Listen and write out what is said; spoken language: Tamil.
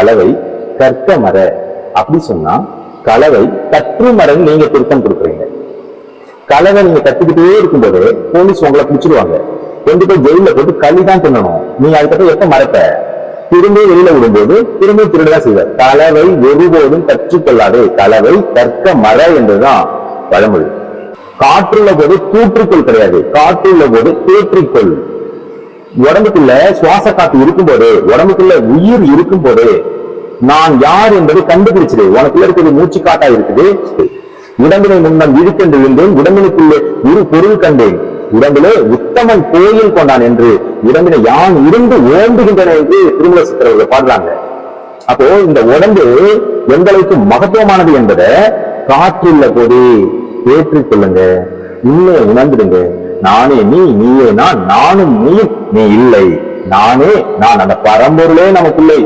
கலவை கற்க மர. அப்படி சொன்னா கலவை கற்று மரன்னு நீங்க திருத்தம் கொடுக்குறீங்க. கலவை நீங்க கத்துக்கிட்டே இருக்கும்போது போலீஸ் உங்களை பிடிச்சிருவாங்க, கொண்டு போய் ஜெயில போட்டு களிதான் தின்னணும். நீங்க அதுக்கப்புறம் எப்ப மறப்ப? திரும்ப வெளியில விடும்போது திரும்ப திருடதான் செய்வார். கலவை ஒருபோதும் கற்றுக்கொள்ளாது, கலவை கற்க மர என்றுதான் பழமொழி. காற்றுள்ள போது தூற்றுக்கொள் கிடையாது, காற்றுள்ள போது தேற்றிக்கொள். உடம்புக்குள்ள சுவாச காற்று இருக்கும் போது, உடம்புக்குள்ள உயிர் இருக்கும் போது நான் யார் என்பதை கண்டுபிடிச்சிடு. உனக்குள்ள இருக்கிறது மூச்சு காட்டா இருக்குது. உடம்பினை முன்னம் இழுக்கென்று விழுந்தேன், உடம்பினுக்குள்ளே ஒரு பொருள் கண்டேன், உடம்பிலே உத்தமன் கோயில் கொண்டான் என்று உடம்பினை யான் இருந்து ஓம்புகின்றன என்று திருமூல சித்தர்கள் பாடுறாங்க. அப்போ இந்த உடம்பு எந்த அளவுக்கு மகத்துவமானது என்பதை காற்றுள்ள போதே ஏற்றிக் கொள்ளுங்க, உண்மையை உணர்ந்துடுங்க. நானே நீ, நீயே நான், நானும் நீ, நீ இல்லை, நானே நான். அந்த பரம்பொருளே நமக்குள்ளே